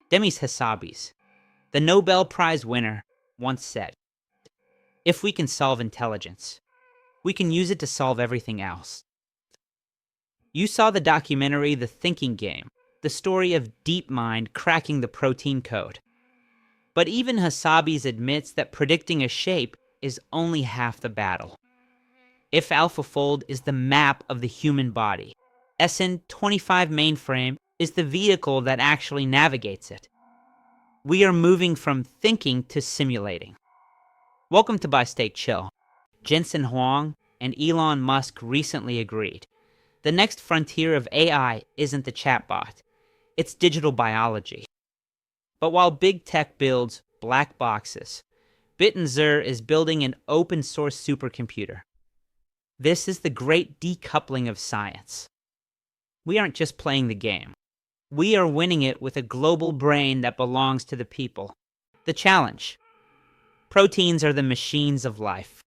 Demis Hassabis, the Nobel-prize-winner, once said, "If we can solve intelligence, we can use it to solve everything else." You saw the documentary The Thinking Game, the story of DeepMind cracking the protein code. But even Hassabis admits that predicting a shape is only half the battle. If AlphaFold is the map of the human body, SN25 Mainframe is the vehicle that actually navigates it. We are moving from thinking to simulating. Welcome to By State Chill. Jensen Huang and Elon Musk recently agreed. The next frontier of AI isn't the chatbot, it's digital biology. But while big tech builds black boxes, Bittensor is building an open source supercomputer. This is the great decoupling of science. We aren't just playing the game. We are winning it with a global brain that belongs to the people. The challenge: proteins are the machines of life.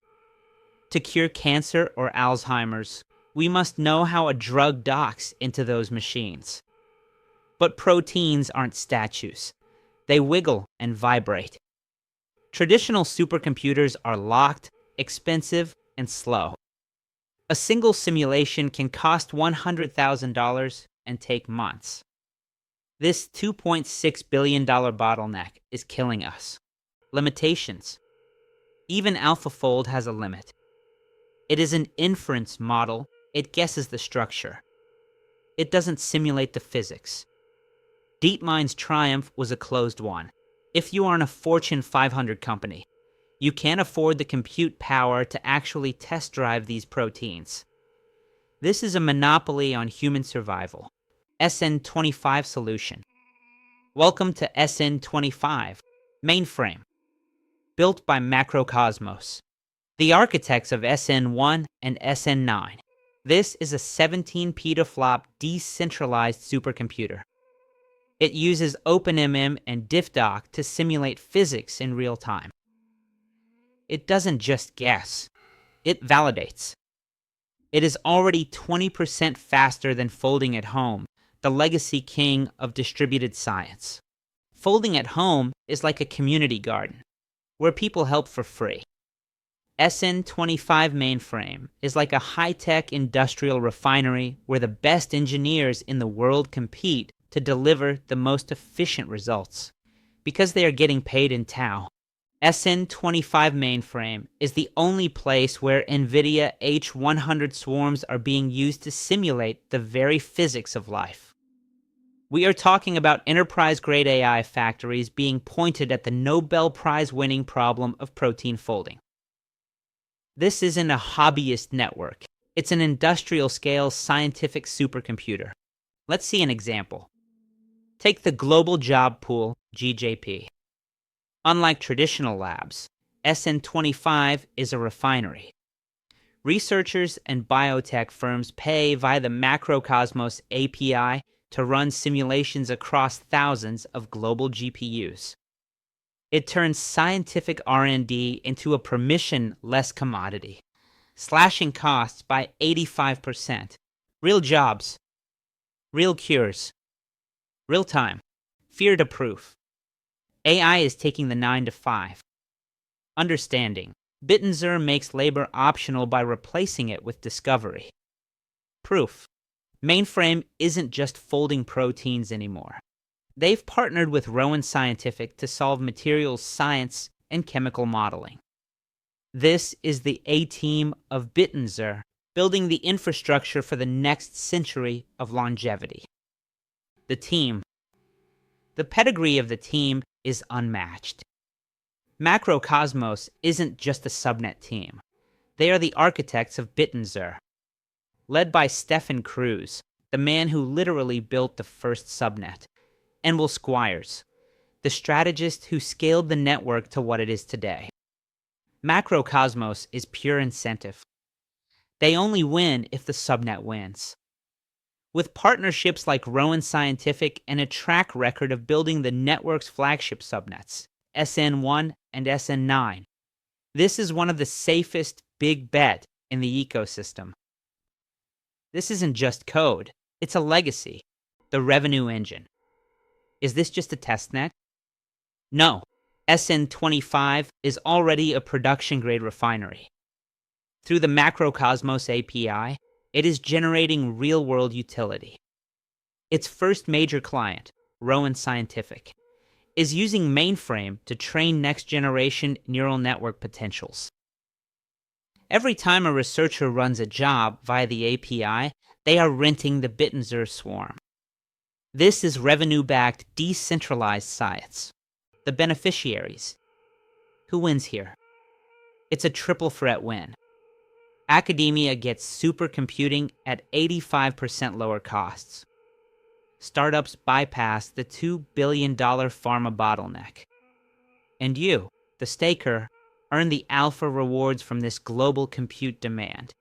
To cure cancer or Alzheimer's, we must know how a drug docks into those machines. But proteins aren't statues. They wiggle and vibrate. Traditional supercomputers are locked, expensive, and slow. A single simulation can cost $100,000 and take months. This $2.6 billion bottleneck is killing us. Limitations. Even AlphaFold has a limit. It is an inference model. It guesses the structure. It doesn't simulate the physics. DeepMind's triumph was a closed one. If you aren't a Fortune 500 company, you can't afford the compute power to actually test drive these proteins. This is a monopoly on human survival. SN25 solution. Welcome to SN25 Mainframe, built by Macrocosmos, the architects of SN1 and SN9. This is a 17 petaflop decentralized supercomputer. It uses OpenMM and DiffDock to simulate physics in real time. It doesn't just guess, it validates. It is already 20% faster than folding at home, the legacy king of distributed science. Folding at home is like a community garden, where people help for free. SN25 Mainframe is like a high-tech industrial refinery where the best engineers in the world compete to deliver the most efficient results, because they are getting paid in TAO. SN25 Mainframe is the only place where NVIDIA H100 swarms are being used to simulate the very physics of life. We are talking about enterprise-grade AI factories being pointed at the Nobel-prize-winning problem of protein folding. This isn't a hobbyist network. It's an industrial-scale scientific supercomputer. Let's see an example. Take the Global Job Pool, GJP. Unlike traditional labs, SN25 is a refinery. Researchers and biotech firms pay via the Macrocosmos API to run simulations across thousands of global GPUs. It turns scientific R&D into a permission-less commodity, slashing costs by 85%. Real jobs, real cures, real time, fear to proof. AI is taking the 9 to 5. Understanding. Bittensor makes labor optional by replacing it with discovery. Proof. Mainframe isn't just folding proteins anymore. They've partnered with Rowan Scientific to solve materials science and chemical modeling. This is the A-team of Bittensor, building the infrastructure for the next century of longevity. The team. The pedigree of the team is unmatched. Macrocosmos isn't just a subnet team. They are the architects of Bittensor. Led by Stefan Cruz, the man who literally built the first subnet, and Will Squires, the strategist who scaled the network to what it is today. Macrocosmos is pure incentive. They only win if the subnet wins. With partnerships like Rowan Scientific and a track record of building the network's flagship subnets, SN1 and SN9, this is one of the safest big bet in the ecosystem. This isn't just code, it's a legacy, the revenue engine. Is this just a testnet? No. SN25 is already a production-grade refinery. Through the Macrocosmos API, it is generating real-world utility. Its first major client, Rowan Scientific, is using Mainframe to train next-generation neural network potentials. Every time a researcher runs a job via the API, they are renting the Bittensor swarm. This is revenue-backed decentralized science. The beneficiaries. Who wins here? It's a triple threat win. Academia gets supercomputing at 85% lower costs. Startups bypass the $2 billion pharma bottleneck. And you, the staker, earn the alpha rewards from this global compute demand.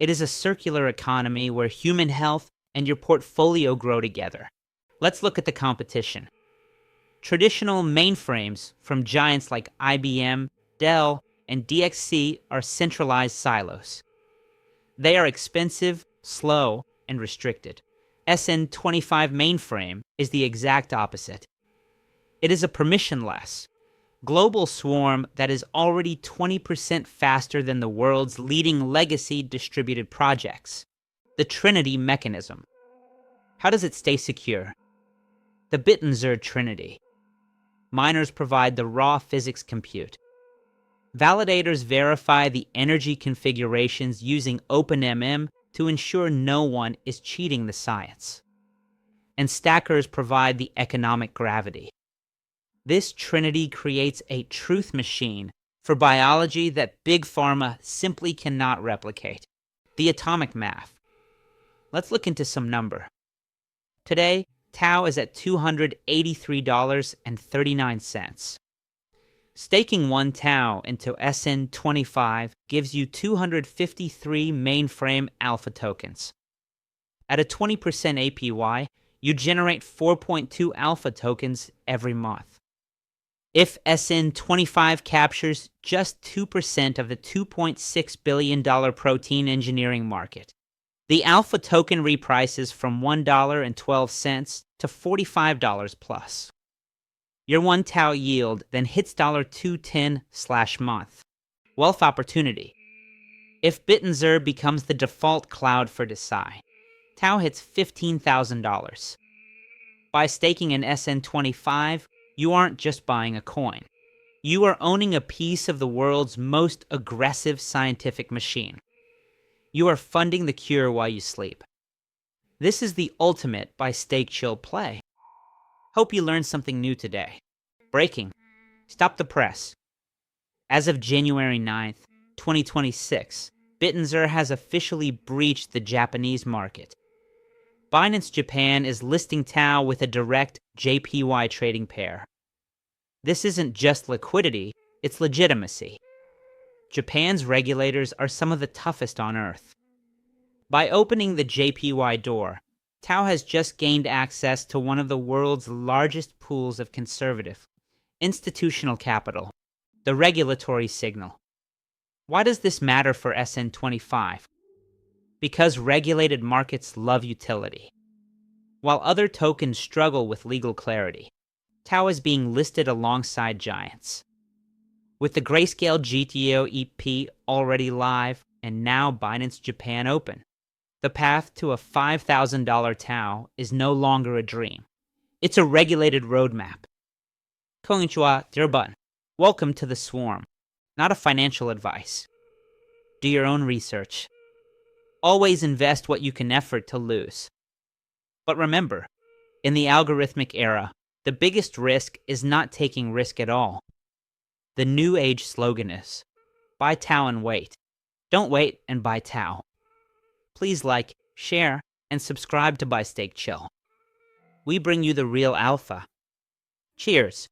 It is a circular economy where human health and your portfolio grow together. Let's look at the competition. Traditional mainframes from giants like IBM, Dell, and DXC are centralized silos. They are expensive, slow, and restricted. SN25 Mainframe is the exact opposite. It is a permissionless, global swarm that is already 20% faster than the world's leading legacy distributed projects. The Trinity mechanism. How does it stay secure? The Bittensor Trinity. Miners provide the raw physics compute. Validators verify the energy configurations using OpenMM to ensure no one is cheating the science. And stackers provide the economic gravity. This trinity creates a truth machine for biology that big pharma simply cannot replicate. The atomic math. Let's look into some number. Today, TAO is at $283.39. Staking 1 TAO into SN25 gives you 253 mainframe alpha tokens. At a 20% APY, you generate 4.2 alpha tokens every month. If SN25 captures just 2% of the $2.6 billion protein engineering market, the alpha token reprices from $1.12 to $45 plus. Your 1 TAO yield then hits $210/month. Wealth opportunity. If Bittensor becomes the default cloud for DeSci, TAO hits $15,000. By staking an SN25, you aren't just buying a coin. You are owning a piece of the world's most aggressive scientific machine. You are funding the cure while you sleep. This is the ultimate buy stake chill play. Hope you learned something new today. Breaking. Stop the press. As of January 9th, 2026, Bittensor has officially breached the Japanese market. Binance Japan is listing TAO with a direct JPY trading pair. This isn't just liquidity, it's legitimacy. Japan's regulators are some of the toughest on earth. By opening the JPY door, TAO has just gained access to one of the world's largest pools of conservative, institutional capital, the regulatory signal. Why does this matter for SN25? Because regulated markets love utility. While other tokens struggle with legal clarity, TAO is being listed alongside giants. With the Grayscale GTO EP already live and now Binance Japan open, the path to a $5,000 TAO is no longer a dream. It's a regulated roadmap. Konnichiwa, dear button. Welcome to the swarm. Not a financial advice. Do your own research. Always invest what you can afford to lose. But remember, in the algorithmic era, the biggest risk is not taking risk at all. The new age slogan is, buy TAO and wait. Don't wait and buy TAO. Please like, share, and subscribe to Buy Stake Chill. We bring you the real alpha. Cheers.